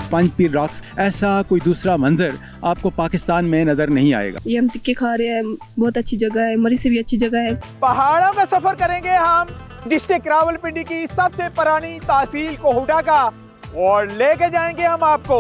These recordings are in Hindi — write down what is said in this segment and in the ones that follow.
पंच पीर रॉक्स, ऐसा कोई दूसरा मंजर आपको पाकिस्तान में नजर नहीं आएगा। ये हम टिक्के खा रहे हैं, बहुत अच्छी जगह है, मरी से भी अच्छी जगह है। पहाड़ों का सफर करेंगे हम डिस्ट्रिक्ट रावलपिंडी की सबसे पुरानी तहसील कोहटा का, और लेके जाएंगे हम आपको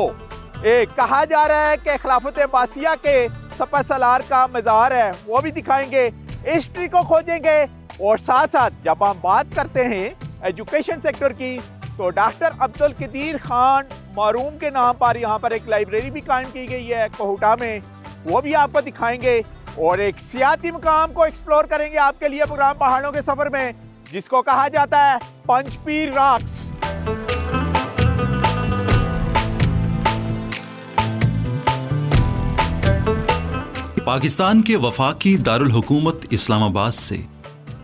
एक कहा जा रहा है कि खिलाफत अब्बासिया के सपा सलार का मज़ार है, वो भी दिखाएंगे, हिस्ट्री को खोजेंगे। और साथ साथ जब हम बात करते हैं एजुकेशन सेक्टर की, तो डॉक्टर अब्दुल कदीर खान मरूम के नाम पर यहाँ पर एक लाइब्रेरी भी कायम की गई है कोहटा में, वो भी आपको दिखाएंगे। और एक सियाती मकाम को एक्सप्लोर करेंगे आपके लिए प्रोग्राम पहाड़ों के सफर में, जिसको कहा जाता है पंचपीर रॉक्स। पाकिस्तान के वफाकी दारुल हुकूमत इस्लामाबाद से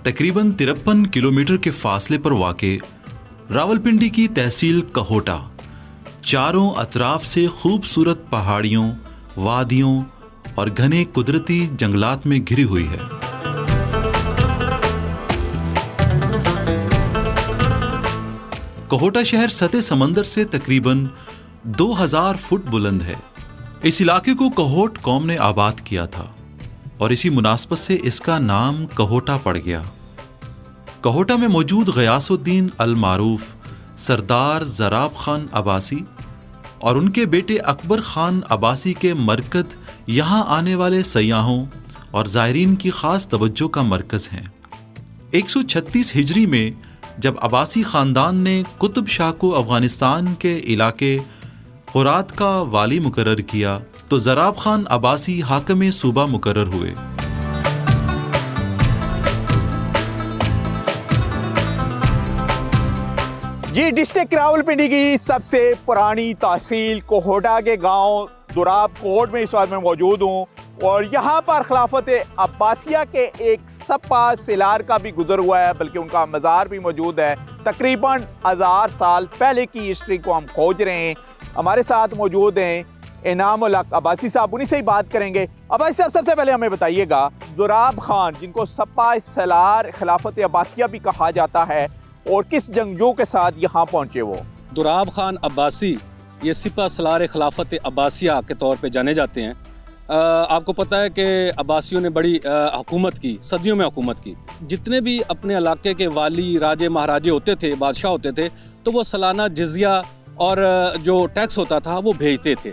तकरीबन 53 किलोमीटर के फासले पर वाक़े रावलपिंडी की तहसील कहोटा चारों अतराफ से खूबसूरत पहाड़ियों, वादियों और घने कुदरती जंगलात में घिरी हुई है। कहोटा शहर सतह समंदर से तकरीबन 2000 फुट बुलंद है। इस इलाके को कहोट कौम ने आबाद किया था और इसी मुनासबत से इसका नाम कहोटा पड़ गया। कहोटा में मौजूद गयासुद्दीन अल मारूफ, सरदार ज़राब खान अब्बासी और उनके बेटे अकबर खान अब्बासी के मरकद यहाँ आने वाले सयाहों और ज़ायरीन की ख़ास तवज्जो का मरकज़ हैं। 136 हिजरी में जब अब्बासी ख़ानदान ने कुतुब शाह को अफ़गानिस्तान के इलाके हुरात का वाली मुकर्रर किया, तो ज़राब खान अब्बासी हाकिम सूबा मुकर्रर हुए। जी, डिस्ट्रिक्ट रावलपिंडी की सबसे पुरानी तहसील कोहटा के गांव दुराब कोट में इस वक्त मैं मौजूद हूं, और यहाँ पर खिलाफत अब्बासिया के एक सपा सिलार का भी गुजर हुआ है, बल्कि उनका मज़ार भी मौजूद है। तकरीबन 1000 साल पहले की हिस्ट्री को हम खोज रहे हैं। हमारे साथ मौजूद हैं इनामुल हक अब्बासी साहब, उन्हीं से ही बात करेंगे। अब्बासी साहब, सबसे पहले हमें बताइएगा, ज़ुराब खान जिनको सपा सलार खिलाफत अब्बासिया भी कहा जाता है, और किस जंगजू के साथ यहाँ पहुँचे वो? दुराब खान अब्बासी ये सिपा सलार खिलाफत अब्बासिया के तौर पे जाने जाते हैं। आपको पता है कि अब्बासियों ने बड़ी हुकूमत की, सदियों में हुकूमत की। जितने भी अपने इलाके के वाली, राजे, महाराजे होते थे, बादशाह होते थे, तो वो सालाना जिजिया और जो टैक्स होता था वो भेजते थे।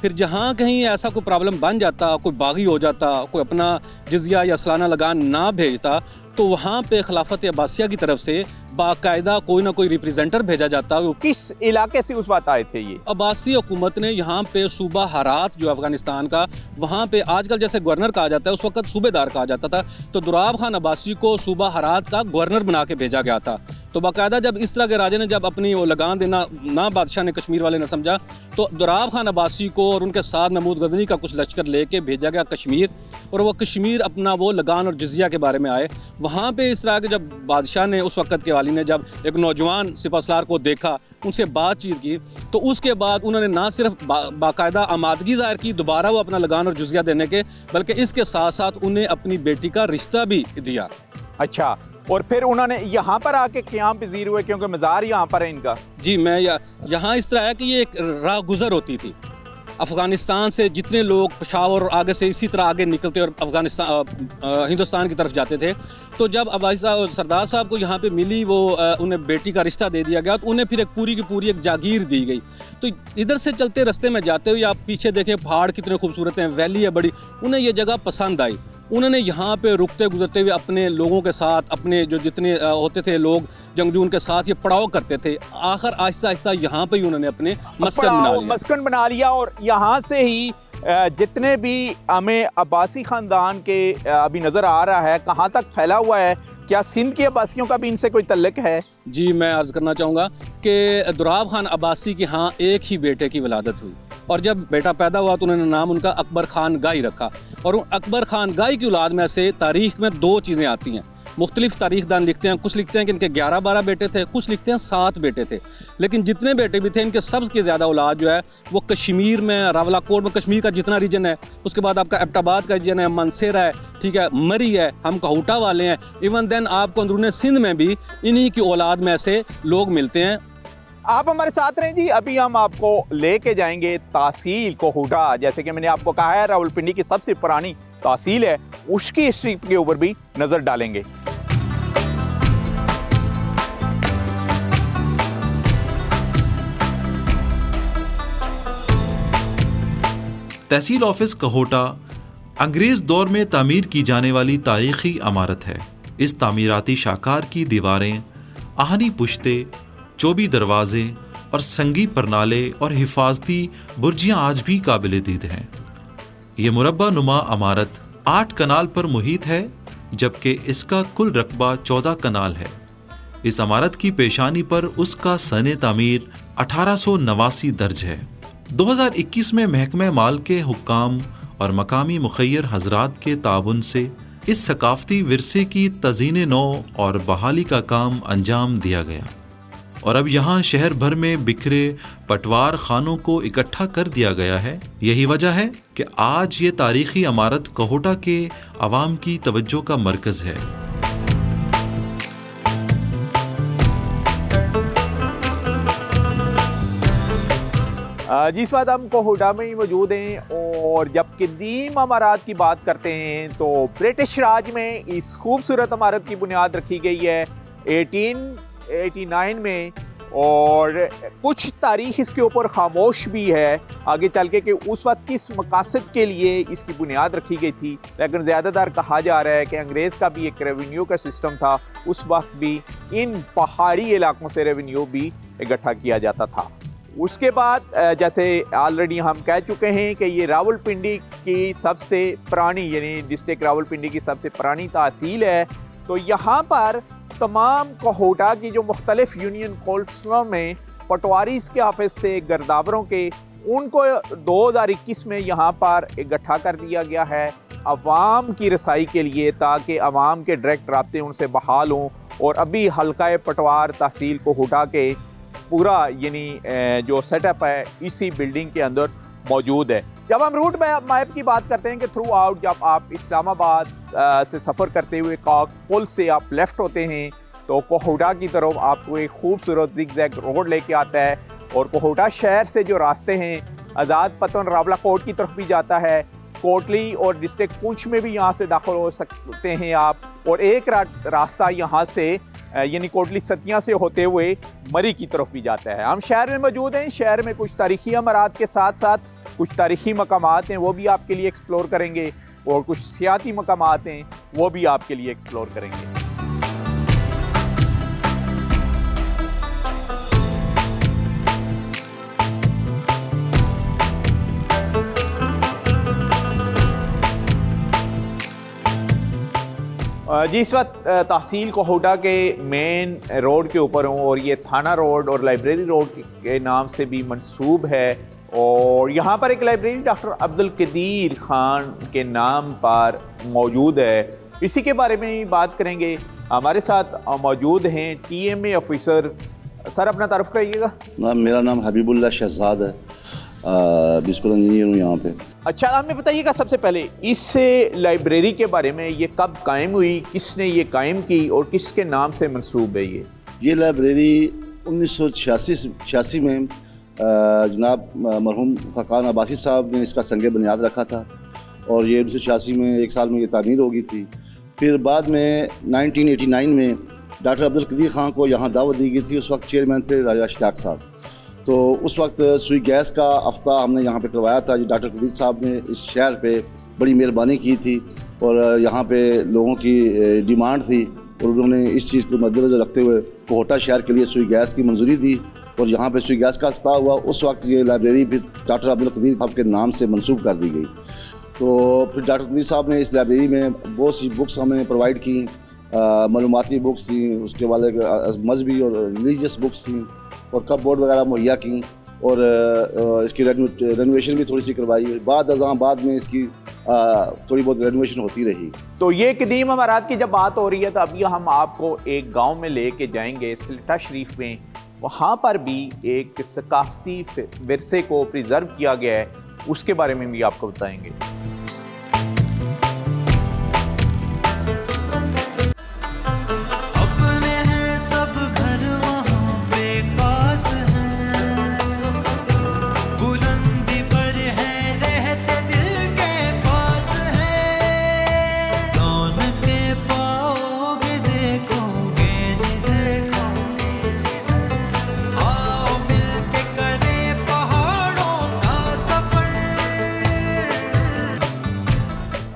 फिर जहाँ कहीं ऐसा कोई प्रॉब्लम बन जाता, कोई बागी हो जाता, कोई अपना जिजिया या सालाना लगान ना भेजता, तो वहाँ पे खिलाफत अब्बासिया की तरफ से बाकायदा कोई ना कोई रिप्रेजेंटर भेजा जाता। किस इलाके से उस वक्त आए थे ये? अब्बासी हुकूमत ने यहाँ पे सूबा हरात जो अफगानिस्तान का, वहाँ पे आजकल जैसे गवर्नर कहा जाता है, उस वक्त सूबेदार कहा जाता था। तो दुराब खान अब्बासी को सूबा हरात का गवर्नर बना के भेजा गया था। तो बाकायदा जब इस तरह के राजे ने जब अपनी वो लगान देना ना बादशाह ने, कश्मीर वाले ने समझा, तो दुराब खान अब्बासी को और उनके साथ महमूद गजनी का कुछ लश्कर लेके भेजा गया कश्मीर, और वो कश्मीर अपना वो लगान और जिजिया के बारे में आए। वहाँ पे इस तरह के जब बादशाह ने, उस वक़्त के वाली ने, जब एक नौजवान सिपहसालार को देखा, उनसे बातचीत की, तो उसके बाद उन्होंने ना सिर्फ बाकायदा आमादगी ज़ाहिर की दोबारा वो अपना लगान और जिजिया देने के, बल्कि इसके साथ साथ उन्हें अपनी बेटी का रिश्ता भी दिया। अच्छा, और फिर उन्होंने यहाँ पर आके क़याम पज़ीर हुए, क्योंकि मज़ार यहाँ पर है इनका? जी, मैं यहाँ इस तरह है कि ये एक राह गुज़र होती थी। अफ़गानिस्तान से जितने लोग पेशावर और आगे से इसी तरह आगे निकलते और अफ़गानिस्तान हिंदुस्तान की तरफ जाते थे, तो जब अब्बासी साहब सरदार साहब को यहाँ पे मिली, वो उन्हें बेटी का रिश्ता दे दिया गया, तो उन्हें फिर एक पूरी की पूरी एक जागीर दी गई। तो इधर से चलते रास्ते में जाते हुए आप पीछे देखें, पहाड़ कितने खूबसूरत हैं, वैली है बड़ी, उन्हें ये जगह पसंद आई। उन्होंने यहाँ पे रुकते गुजरते हुए अपने लोगों के साथ, अपने जो जितने होते थे लोग जंगजू, उनके साथ ये पड़ाव करते थे। आखिर आहिस्ता आहिस्ता यहाँ पे ही उन्होंने अपने मस्कन बना लिया, और यहाँ से ही जितने भी हमें अब्बासी ख़ानदान के अभी नज़र आ रहा है, कहाँ तक फैला हुआ है? क्या सिंध के अब्बासियों का भी इनसे कोई तल्लुक़ है? जी, मैं अर्ज़ करना चाहूँगा कि दुराब खान अब्बासी के यहाँ एक ही बेटे की विलादत हुई, और जब बेटा पैदा हुआ तो उन्होंने नाम उनका अकबर खान गाई रखा। और उन अकबर खान गाई की औलाद में से तारीख़ में 2 चीज़ें आती हैं। मुख्तलिफ तारीखदान लिखते हैं, कुछ लिखते हैं कि इनके 11-12 बेटे थे, कुछ लिखते हैं 7 बेटे थे। लेकिन जितने बेटे भी थे, इनके सबसे ज़्यादा औलाद जो है वो कश्मीर में, रावलाकोट में, कश्मीर का जितना रीजन है, उसके बाद आपका एबटाबाद का रीजन है, मनसेरा है, ठीक है, मरी है, हम कहोटा वाले हैं, इवन देन आपको अंदरूनी सिंध में भी इन्हीं की औलाद में से लोग मिलते हैं। आप हमारे साथ रहें जी। अभी हम आपको लेके जाएंगे तहसील कोहूटा। जैसे कि मैंने आपको कहा है, रावलपिंडी की सबसे पुरानी तहसील है, उसकी हिस्ट्री के ऊपर भी नजर डालेंगे। तहसील ऑफिस कहोटा अंग्रेज दौर में तामीर की जाने वाली तारीखी इमारत है। इस तामीराती शाकार की दीवारें, आहनी पुश्ते, चौबी दरवाजे और संगी परनाले और हिफाजती बुर्जियां आज भी काबिल दीद हैं। ये मुरब्बा नुमा इमारत 8 कनाल पर मुहित है, जबकि इसका कुल रकबा 14 कनाल है। इस इमारत की पेशानी पर उसका सने तामीर 1889 दर्ज है। 2021 में महकमे माल के हुक्काम और मकामी मुखैर हजरात के ताबुन से इस सकाफती विरसे की तज़ीन नौ और बहाली का काम अंजाम दिया गया और अब यहाँ शहर भर में बिखरे पटवार खानों को इकट्ठा कर दिया गया है। यही वजह है कि आज ये तारीखी इमारत कोहटा के अवाम की तवज्जो का मरकज़ है। जी, इस वक्त हम कोहूटा में ही मौजूद हैं और जब कदीम इमारत की बात करते हैं तो ब्रिटिश राज में इस खूबसूरत इमारत की बुनियाद रखी गई है 1889 में, और कुछ तारीख इसके ऊपर खामोश भी है आगे चल के कि उस वक्त किस मकासद के लिए इसकी बुनियाद रखी गई थी। लेकिन ज़्यादातर कहा जा रहा है कि अंग्रेज़ का भी एक रेवेन्यू का सिस्टम था, उस वक्त भी इन पहाड़ी इलाकों से रेवेन्यू भी इकट्ठा किया जाता था। उसके बाद जैसे ऑलरेडी हम कह चुके हैं कि ये रावलपिंडी की सबसे पुरानी, यानी डिस्ट्रिक्ट रावलपिंडी की सबसे पुरानी तहसील है। तो यहाँ पर तमाम कोहूटा की जो मुख्तलिफ यूनियन कौंसिलों में पटवारीज के ऑफिस थे, गर्दावरों के, उनको 2021 में यहाँ पर इकट्ठा कर दिया गया है अवाम की रसाई के लिए, ताकि अवाम के डायरेक्ट राब्ते उनसे बहाल हों। और अभी हल्का पटवार तहसील कोहूटा के पूरा यानी जो सेटअप है इसी बिल्डिंग के अंदर मौजूद है। जब हम रूट मैप की बात करते हैं कि थ्रू आउट जब आप इस्लामाबाद से सफ़र करते हुए काक पुल से आप लेफ़्ट होते हैं तो कोहूटा की तरफ आपको एक खूबसूरत ज़िगज़ैग रोड लेके आता है। और कोहूटा शहर से जो रास्ते हैं, आज़ाद पतन रावलाकोट की तरफ भी जाता है, कोटली और डिस्ट्रिक्ट पुंछ में भी यहाँ से दाखिल हो सकते हैं आप, और एक रास्ता यहाँ से यानी कोटली सतिया से होते हुए मरी की तरफ भी जाता है। हम शहर में मौजूद हैं। शहर में कुछ तारीखी इमारत के साथ साथ कुछ तारीखी मकामात हैं, वो भी आपके लिए एक्सप्लोर करेंगे, और कुछ सियाती मकामात हैं, वो भी आपके लिए एक्सप्लोर करेंगे। जी, इस वक्त तहसील कोहूटा के मेन रोड के ऊपर हूँ और ये थाना रोड और लाइब्रेरी रोड के नाम से भी मंसूब है। और यहाँ पर एक लाइब्रेरी डॉक्टर अब्दुल कदीर खान के नाम पर मौजूद है, इसी के बारे में ही बात करेंगे। हमारे साथ मौजूद हैं TMA ऑफिसर। सर, अपना तारुफ करिएगा। मेरा नाम हबीबुल्लाह शहजाद है, प्रिंसिपल इंजीनियर हूँ यहाँ पे। अच्छा, हमें बताइएगा सबसे पहले इस लाइब्रेरी के बारे में, ये कब कायम हुई, किसने ये कायम की और किसके नाम से मंसूब है? ये लाइब्रेरी 1986 में जनाब मरहूम फ़खान अब्बासी साहब ने इसका संग बुनियाद रखा था और ये 1986 में एक साल में ये तामीर हो गई थी। फिर बाद में 1989 में डॉक्टर अब्दुल कदीर खान को यहाँ दावत दी गई थी। उस वक्त चेयरमैन थे राजा इश्तियाक साहब। तो उस वक्त सुई गैस का हफ्ता हमने यहाँ पे करवाया था। डॉक्टर कदीर साहब ने इस शहर पे बड़ी मेहरबानी की थी और यहाँ पे लोगों की डिमांड थी और उन्होंने इस चीज़ को मद्देनज़र रखते हुए कोहूटा शहर के लिए सुई गैस की मंजूरी दी और यहाँ पे सुई गैस का हफ्ता हुआ। उस वक्त ये लाइब्रेरी फिर डॉक्टर अब्दुल कदीर साहब के नाम से मनसूब कर दी गई। तो फिर डॉक्टर कदीर साहब ने इस लाइब्रेरी में बहुत सी बुक्स हमें प्रोवाइड की, मालूमाती बुक्स थी, उसके वाले मजहबी और रिलीजियस बुक्स थी और कप बोर्ड वगैरह मुहैया की और इसकी रेनोवेशन भी थोड़ी सी करवाई। बाद में इसकी थोड़ी बहुत रेनोवेशन होती रही। तो ये कदीम इमारत की जब बात हो रही है तो अभी हम आपको एक गांव में लेके जाएंगे, सिलटा शरीफ में। वहाँ पर भी एक सकाफती विरसे को प्रिजर्व किया गया है, उसके बारे में भी आपको बताएंगे। अपने हैं सब घर वहाँ पे खास हैं,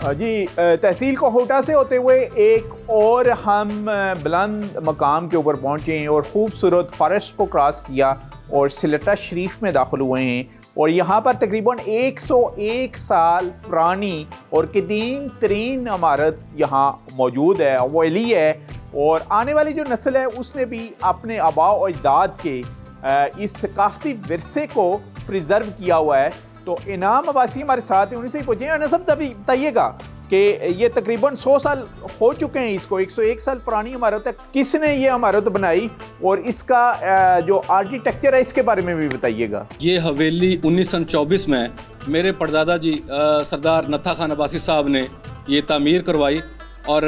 जी, तहसील कोहोटा से होते हुए एक और हम बुलंद मकाम के ऊपर पहुँचे हैं और ख़ूबसूरत फॉरेस्ट को क्रॉस किया और सिलटा शरीफ में दाखिल हुए हैं। और यहाँ पर तकरीबन 101 साल पुरानी और कदीम तरीन इमारत यहाँ मौजूद है, वली है। और आने वाली जो नस्ल है उसने भी अपने आबा और अजदाद के इस सकाफती विरसे को प्रिजर्व किया हुआ है। तो इनाम अब्बासी हमारे साथ हैं, उनसे ही पूछेंगे। नसब तभी बताइएगा कि ये तकरीबन 100 साल हो चुके हैं इसको, 101 साल पुरानी इमारत है, किसने ये इमारत बनाई और इसका जो आर्किटेक्चर है इसके बारे में भी बताइएगा। ये हवेली 1924 में मेरे परदादा जी सरदार नत्था खान अब्बासी साहब ने ये तामीर करवाई। और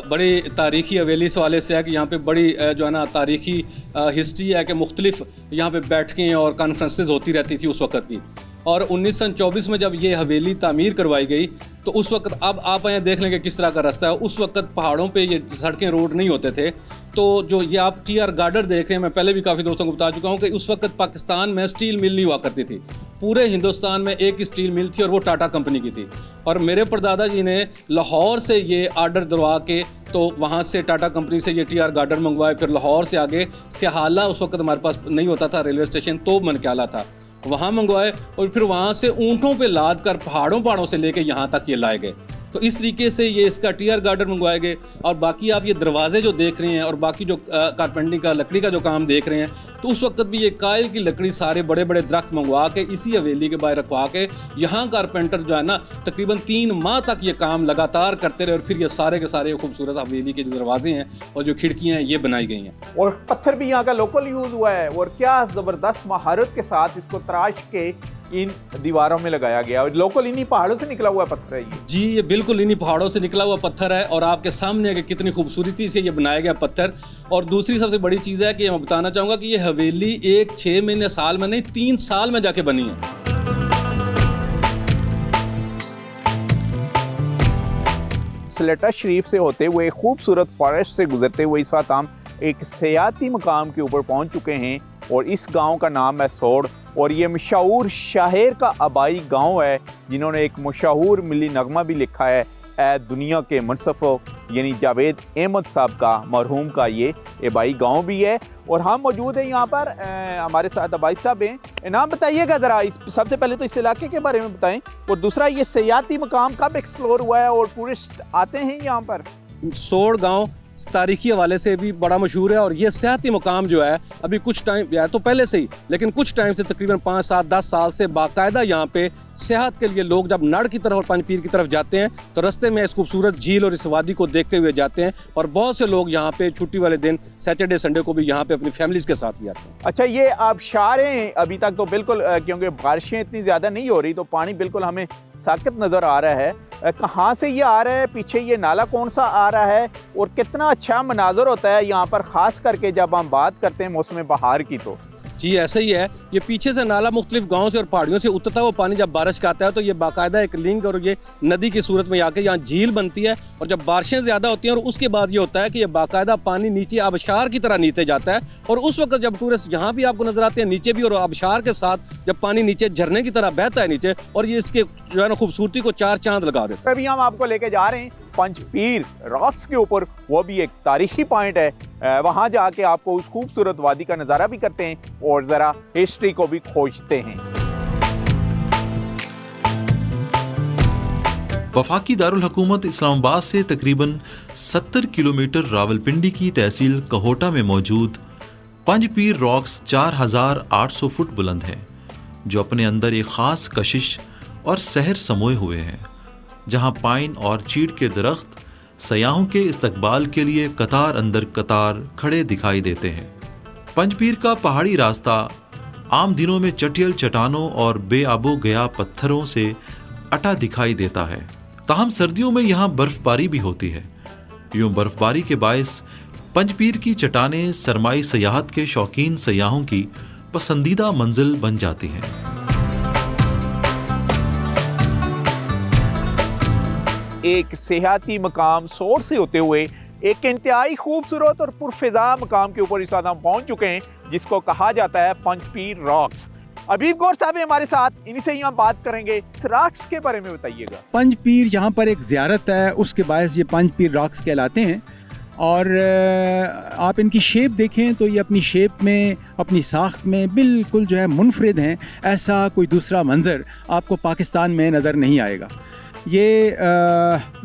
बड़ी तारीख़ी हवेली इस वाले से है कि यहाँ पे बड़ी जो है ना तारीख़ी हिस्ट्री है कि मुख्तलिफ यहाँ पे बैठकें और कॉन्फ्रेंसेस होती रहती थी उस वक़्त की। और 1924 में जब ये हवेली तामीर करवाई गई तो उस वक्त, अब आप यहाँ देख लेंगे किस तरह का रास्ता है। उस वक्त पहाड़ों पे ये सड़कें रोड नहीं होते थे। तो जो ये आप टीआर गार्डर देख रहे हैं, मैं पहले भी काफ़ी दोस्तों को बता चुका हूँ कि उस वक्त पाकिस्तान में स्टील मिल नहीं हुआ करती थी। पूरे हिंदुस्तान में एक स्टील मिल थी और वो टाटा कंपनी की थी। और मेरे परदादा जी ने लाहौर से ये आर्डर दिलवा के, तो वहाँ से टाटा कंपनी से ये टीआर गार्डर मंगवाए। फिर लाहौर से आगे सिहाला, उस वक्त हमारे पास नहीं होता था रेलवे स्टेशन, तो मनक्याला था, वहाँ मंगवाए। और फिर वहाँ से ऊँटों पे लाद कर पहाड़ों से लेके यहाँ तक ये लाए गए। तो इस तरीके से ये इसका टीआर गार्डर मंगवाए गए। और बाकी आप ये दरवाजे जो देख रहे हैं और बाकी जो कारपेंटिंग का लकड़ी का जो काम देख रहे हैं, तो उस वक्त भी ये कायल की लकड़ी सारे बड़े बड़े दरख्त मंगवा के इसी हवेली के बाहर रखवा के यहाँ कारपेंटर जो है ना तकरीबन 3 माह तक ये काम लगातार करते रहे। और फिर ये सारे के सारे खूबसूरत हवेली के जो दरवाजे हैं और जो खिड़कियाँ हैं ये बनाई गई हैं। और पत्थर भी यहाँ का लोकल यूज़ हुआ है और क्या ज़बरदस्त महारत के साथ इसको तराश के इन दीवारों में लगाया गया। और लोकल इन्हीं पहाड़ों से निकला हुआ पत्थर है ये। जी, ये बिल्कुल इन्हीं पहाड़ों से निकला हुआ पत्थर है और आपके सामने है कि कितनी खूबसूरती से ये बनाया गया पत्थर। और दूसरी सबसे बड़ी चीज़ है कि मैं बताना चाहूँगा कि ये हवेली एक 6 महीने साल में नहीं 3 साल में जाके बनी है। सिलटा शरीफ से होते हुए खूबसूरत फॉरेस्ट से गुजरते हुए इस वक्त हम एक सियाती मकाम के ऊपर पहुंच चुके हैं और इस गांव का नाम है सोड़। और ये मशहूर शायर का आबाई गांव है जिन्होंने एक मशहूर मिली नगमा भी लिखा है, ए दुनिया के मुनसफ़, यानी जावेद अहमद साहब का, मरहूम का ये आबाई गांव भी है। और हम मौजूद हैं यहाँ पर, हमारे साथ अब्बासी साहब हैं। नाम बताइएगा ज़रा, सबसे पहले तो इस इलाके के बारे में बताएं और दूसरा ये सियाती मकाम कब एक्सप्लोर हुआ है और टूरिस्ट आते हैं यहाँ पर। सोड़ गांव तारीखी हवाले से भी बड़ा मशहूर है और ये सियाती मकाम जो है अभी कुछ टाइम या तो पहले से ही, लेकिन कुछ टाइम से तकरीबन 5, 7, 10 साल से बाकायदा यहाँ पे सेहत के लिए लोग जब नड़ की तरफ और पंजपीर की तरफ जाते हैं तो रास्ते में इस खूबसूरत झील और इस वादी को देखते हुए जाते हैं। और बहुत से लोग यहाँ पे छुट्टी वाले दिन सैटरडे संडे को भी यहाँ पे अपनी फैमिलीज के साथ भी आते हैं। अच्छा, ये आबशारें अभी तक तो बिल्कुल, क्योंकि बारिशें इतनी ज़्यादा नहीं हो रही तो पानी बिल्कुल हमें साकित नज़र आ रहा है। कहाँ से ये आ रहा है, पीछे ये नाला कौन सा आ रहा है और कितना अच्छा मनाजर होता है यहाँ पर, ख़ास करके जब हम बात करते हैं मौसम बहार की। तो जी ऐसा ही है, ये पीछे से नाला मुख्तलिफ गाँव से और पहाड़ियों से उतरता है। वो पानी जब बारिश का आता है तो ये बाकायदा एक लिंक और ये नदी की सूरत में आके यहाँ झील बनती है। और जब बारिशें ज़्यादा होती हैं और उसके बाद ये होता है कि ये बाकायदा पानी नीचे आबशार की तरह नीचे जाता है। और उस वक्त जब टूरिस्ट यहाँ भी आपको नजर आते हैं नीचे भी, और आबशार के साथ जब पानी नीचे झरने की तरह बहता है नीचे, और ये इसके जो है ना खूबसूरती को 4 चांद लगा देता है। अभी हम आपको लेके जा रहे हैं पंजपीर रॉक्स के ऊपर, वो भी एक तारीखी पॉइंट है। वहाँ जाके आपको उस खूबसूरत वादी का नज़ारा भी करते हैं और ज़रा हिस्ट्री को भी खोजते हैं। वफाकी दारुल हुकूमत इस्लामाबाद से तकरीबन 70 किलोमीटर रावलपिंडी की तहसील कहोटा में मौजूद पंजपीर रॉक्स 4800 फुट बुलंद है, जो अपने अंदर एक ख़ास कशिश और सहर समोए हुए हैं, जहां पाइन और चीड़ के दरख्त सयाहों के इस्तकबाल के लिए कतार अंदर कतार खड़े दिखाई देते हैं। पंजपीर का पहाड़ी रास्ता आम दिनों में चटियल चट्टानों और बेआबो गया पत्थरों से अटा दिखाई देता है, ताहम सर्दियों में यहाँ बर्फबारी भी होती है। यूं बर्फबारी के बायस पंजपीर की चट्टानें सरमाई सयाहत के शौकीन सयाहों की पसंदीदा मंजिल बन जाती हैं। एक सेहती मकाम सोड़ से होते हुए एक इंतहाई खूबसूरत और पुरफिजा मकाम के ऊपर इस वक्त हम पहुंच चुके हैं, जिसको कहा जाता है पंजपीर रॉक्स। अबीब गौर साहब हैं हमारे साथ, इन्हीं से ही हम बात करेंगे। इस रॉक्स के बारे में बताइएगा। पंज पीर जहाँ पर एक ज़ियारत है उसके बायस ये पंज पीर रॉक्स कहलाते हैं। और आप इनकी शेप देखें तो ये अपनी शेप में, अपनी साख्त में बिल्कुल जो है मुनफरिद हैं। ऐसा कोई दूसरा मंज़र आपको पाकिस्तान में नज़र नहीं आएगा। ये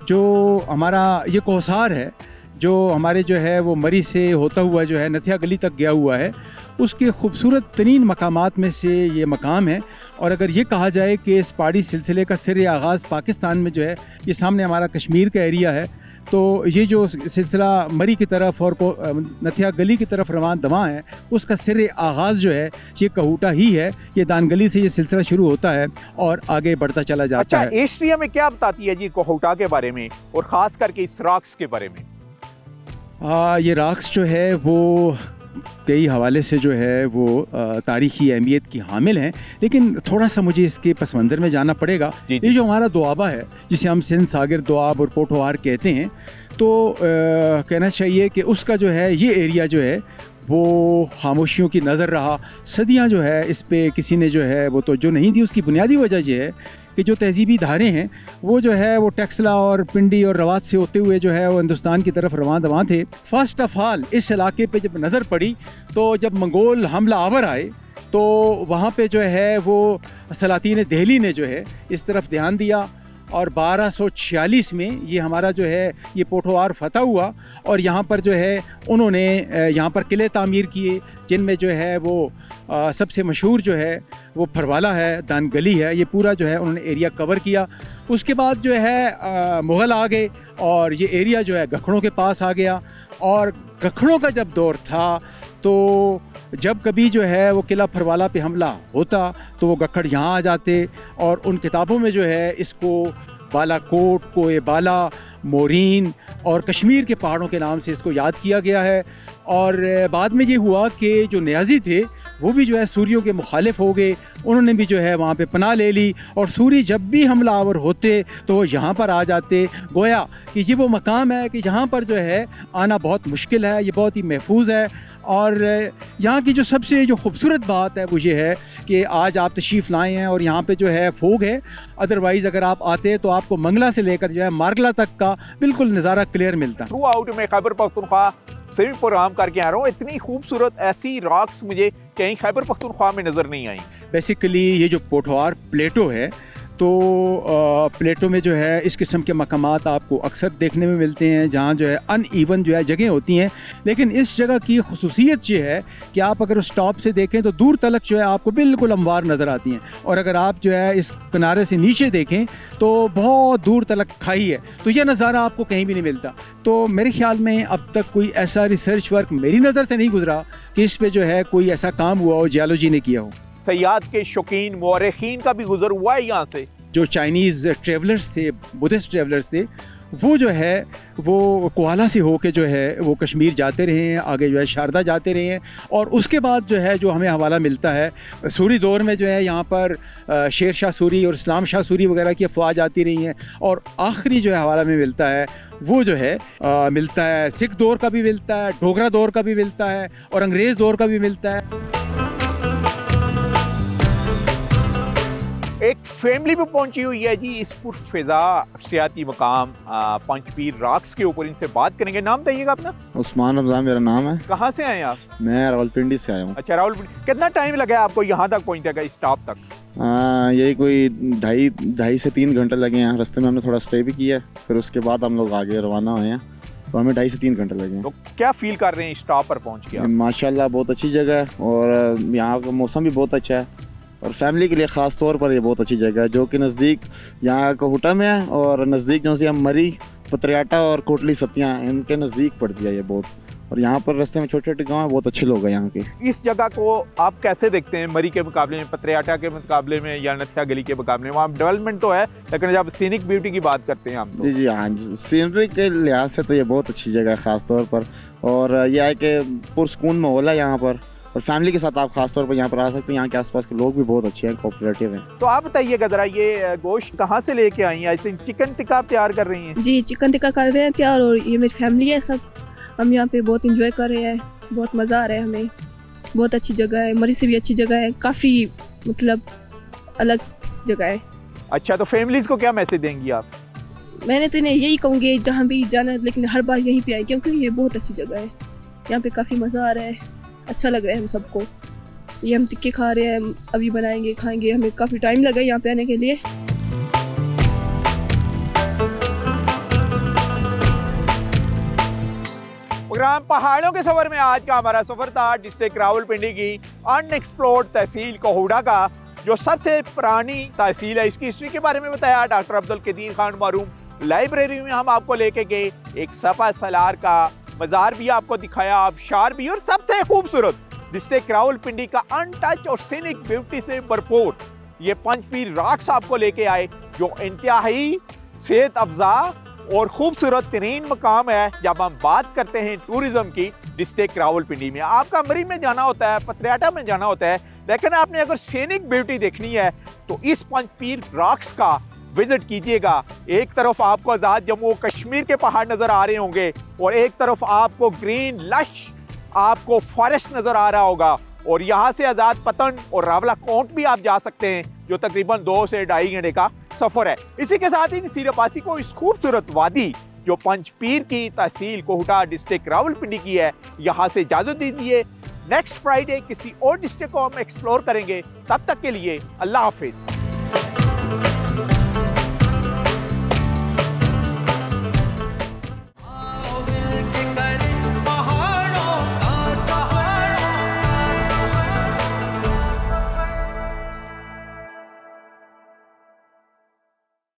जो हमारा ये कोसार है, जो हमारे जो है वो मरी से होता हुआ जो है नथिया गली तक गया हुआ है, उसके खूबसूरत तरीन मकामात में से ये मकाम है। और अगर ये कहा जाए कि इस पहाड़ी सिलसिले का सिर आगाज़ पाकिस्तान में जो है, ये सामने हमारा कश्मीर का एरिया है, तो ये जो सिलसिला मरी की तरफ और नथिया गली की तरफ रवान दवा है, उसका सिर आगाज़ जो है ये कहूटा ही है। ये दानगली से ये सिलसिला शुरू होता है और आगे बढ़ता चला जाता है। एशिया में क्या बताती है जी कहूटा के बारे में और ख़ास करके इस रॉक्स के बारे में? ये रॉक्स जो है वो कई हवाले से जो है वो तारीख़ी अहमियत की हामिल हैं, लेकिन थोड़ा सा मुझे इसके पस मंज़र में जाना पड़ेगा। ये जो हमारा दोआबा है, जिसे हम सिंध सागर दोआब और पोठोहार कहते हैं, तो कहना चाहिए कि उसका जो है ये एरिया जो है वो खामोशियों की नज़र रहा। सदियां जो है इस पे किसी ने जो है वो तवज्जो नहीं दी। उसकी बुनियादी वजह ये है कि जो तहजीबी धारे हैं वो जो है वो टेक्सला और पिंडी और रवात से होते हुए जो है वो हिंदुस्तान की तरफ रवां दवां थे। फर्स्ट ऑफ ऑल इस इलाके पे जब नज़र पड़ी तो जब मंगोल हमला आवर आए तो वहाँ पे जो है वो सलातीन दिल्ली ने जो है इस तरफ ध्यान दिया और 1246 में ये हमारा जो है ये पोठोहार फतह हुआ और यहाँ पर जो है उन्होंने यहाँ पर किले तामीर किए, जिनमें जो है वो सबसे मशहूर जो है वो फरवाला है, दानगली है। ये पूरा जो है उन्होंने एरिया कवर किया। उसके बाद जो है मुग़ल आ गए और ये एरिया जो है गखड़ों के पास आ गया। और गखड़ों का जब दौर था तो जब कभी जो है वो किला फरवाला पे हमला होता तो वो गखड़ यहाँ आ जाते और उन किताबों में जो है इसको बालाकोट, कोए बाला, मोरीन और कश्मीर के पहाड़ों के नाम से इसको याद किया गया है। और बाद में ये हुआ कि जो नियाज़ी थे वो भी जो है सूरियों के मुखालिफ हो गए, उन्होंने भी जो है वहाँ पे पनाह ले ली और सूरी जब भी हमलावर होते तो वो यहाँ पर आ जाते। गोया कि ये वो मकाम है कि यहाँ पर जो है आना बहुत मुश्किल है, ये बहुत ही महफूज है। और यहाँ की जो सबसे जो खूबसूरत बात है वो ये है कि आज आप तशरीफ़ लाए हैं और यहाँ पे जो है फोग है। अदरवाइज़ अगर आप आते तो आपको मंगला से लेकर जो है मारगला तक का बिल्कुल नज़ारा क्लियर मिलता। थ्रू आउट में खैबर पख्तूनख्वा से भी प्रोग्राम करके आ रहा हूँ। इतनी खूबसूरत ऐसी रॉक्स मुझे कहीं खैबर पख्तूनख्वा में नज़र नहीं आई। बेसिकली ये जो पोठोहार प्लेटो है तो प्लेटो में जो है इस किस्म के मकामात आपको अक्सर देखने में मिलते हैं जहाँ जो है अनइवन जो है जगह होती हैं। लेकिन इस जगह की खुसूसियत ये है कि आप अगर उस टॉप से देखें तो दूर तलक जो है आपको बिल्कुल हमवार नज़र आती हैं और अगर आप जो है इस किनारे से नीचे देखें तो बहुत दूर तलक खाई है। तो यह नज़ारा आपको कहीं भी नहीं मिलता। तो मेरे ख्याल में अब तक कोई ऐसा रिसर्च वर्क मेरी नज़र से नहीं गुजरा कि इस पर जो है कोई ऐसा काम हुआ हो, जियोलॉजी ने किया हो। सयाहत के शौकीन मुअर्रिखीन का भी गुजर हुआ है यहाँ से। जो चाइनीज़ ट्रेवलर्स थे, बुद्धिस्ट ट्रेवलर्स थे, वो जो है वो कोआला से होके जो है वो कश्मीर जाते रहे हैं, आगे जो है शारदा जाते रहे हैं। और उसके बाद जो है जो हमें हवाला मिलता है सूरी दौर में जो है यहाँ पर शेर शाह सूरी और इस्लाम शाह सूरी वगैरह की अफवाज आती रही हैं। और आखिरी जो है हवाला में मिलता है वो जो है मिलता है सिख दौर का भी मिलता है, डोगरा दौर का भी मिलता है और अंग्रेज़ दौर का भी मिलता है। एक फैमिली भी पहुंची हुई है जी इस पुरफिजा सियाती मकाम पंज पीर रॉक्स के ऊपर। इनसे बात करेंगे। नाम बताइएगा अपना? उस्मान रमज़ान मेरा नाम है। कहाँ से आए आप? मैं रावलपिंडी से आया हूँ। अच्छा, रावलपिंडी। कितना टाइम लगा आपको यहाँ तक पहुँचने का, इस टॉप तक? यही कोई ढाई से 3 घंटे लगे हैं। रास्ते में हमने थोड़ा स्टे भी किया, फिर उसके बाद हम लोग आगे रवाना हुए हैं, तो हमें 2.5 से 3 घंटे लगे हैं। तो क्या फील कर रहे हैं इस टॉप पर पहुँच के? माशाल्लाह बहुत अच्छी जगह है और यहाँ का मौसम भी बहुत अच्छा है और फैमिली के लिए ख़ास तौर पर ये बहुत अच्छी जगह है, जो कि नज़दीक यहाँ कहूटा में है और नज़दीक जो से हम मरी, पतरियाटा और कोटली सतियाँ इनके नज़दीक पड़ती है ये बहुत। और यहाँ पर रास्ते में छोटे छोटे गाँव हैं, बहुत अच्छे लोग हैं यहाँ के। इस जगह को आप कैसे देखते हैं मरी के मुकाबले में, पतरियाटा के मुकाबले में या नथिया गली के मुकाबले में? वहाँ डेवलपमेंट तो है लेकिन जब सीनिक ब्यूटी की बात करते हैं हम तो। जी हाँ, सीनरी के लिहाज से तो ये बहुत अच्छी जगह है ख़ास तौर पर। और यह है कि पुरसकून माहौल है यहाँ पर और फैमिली के साथ आप खास तौर पर यहाँ पर आ सकते हैं। यहाँ के आसपास के लोग भी बहुत अच्छे हैं, कोऑपरेटिव हैं। तो आप बताइएगा ज़रा, ये गोश्त कहाँ से लेके आई हैं? आई थिंक चिकन टिक्का तैयार कर रही हैं। जी, चिकन टिक्का कर रहे हैं तैयार और ये मेरी फैमिली है सब। हम यहाँ पे बहुत इंजॉय कर रहे हैं, बहुत मज़ा आ रहा है हमें। बहुत अच्छी जगह है, मरी से भी अच्छी जगह है, काफ़ी मतलब अलग जगह है। अच्छा, तो फैमिलीज को क्या मैसेज देंगी आप? मैंने तो इन्हें यही कहूँगी जहाँ भी जाना है, लेकिन हर बार यहीं पे आए क्योंकि ये बहुत अच्छी जगह है। यहाँ पे काफ़ी मज़ा आ रहा है, अच्छा लग रहा है हम सबको। ये हम टिक्के खा रहे हैं, अभी बनाएंगे खाएंगे, हमें काफ़ी टाइम लगा यहाँ पे आने के लिए। प्रोग्राम पहाड़ों के सफर में आज का हमारा सफर था डिस्ट्रिक्ट रावलपिंडी की अनएक्सप्लोर्ड तहसील कोहूडा का, जो सबसे पुरानी तहसील है। इसकी हिस्ट्री के बारे में बताया डॉक्टर अब्दुल कदीर खान मरहूम। लाइब्रेरी में हम आपको लेके गए, एक सफा सलार का मज़ार भी आपको दिखाया, आबशार भी, और सबसे खूबसूरत डिस्ट्रिक्ट रावलपिंडी का अनटच और सीनिक ब्यूटी से भरपूर ये पंचपीर रॉक्स आपको लेके आए, जो इंतहाई सेहत अफजा और खूबसूरत तरीन मकाम है जब हम बात करते हैं टूरिज्म की डिस्ट्रिक्ट रावलपिंडी में। आपका मरी में जाना होता है, पतरियाटा में जाना होता है, लेकिन आपने अगर सीनिक ब्यूटी देखनी है तो इस पंचपीर रॉक्स का विजिट कीजिएगा। एक तरफ आपको आज़ाद जम्मू कश्मीर के पहाड़ नज़र आ रहे होंगे और एक तरफ आपको ग्रीन लश आपको फॉरेस्ट नज़र आ रहा होगा, और यहाँ से आज़ाद पतन और रावला कोट भी आप जा सकते हैं, जो तकरीबन 2 से 2.5 घंटे का सफ़र है। इसी के साथ ही नसीर अब्बासी को इस खूबसूरत वादी जो पंचपीर की तहसील कोहूटा डिस्ट्रिक्ट रावलपिंडी की है, यहाँ से इजाज़त दीजिए। नेक्स्ट फ्राइडे किसी और डिस्ट्रिक्ट को हम एक्सप्लोर करेंगे। तब तक के लिए अल्लाह हाफिज़।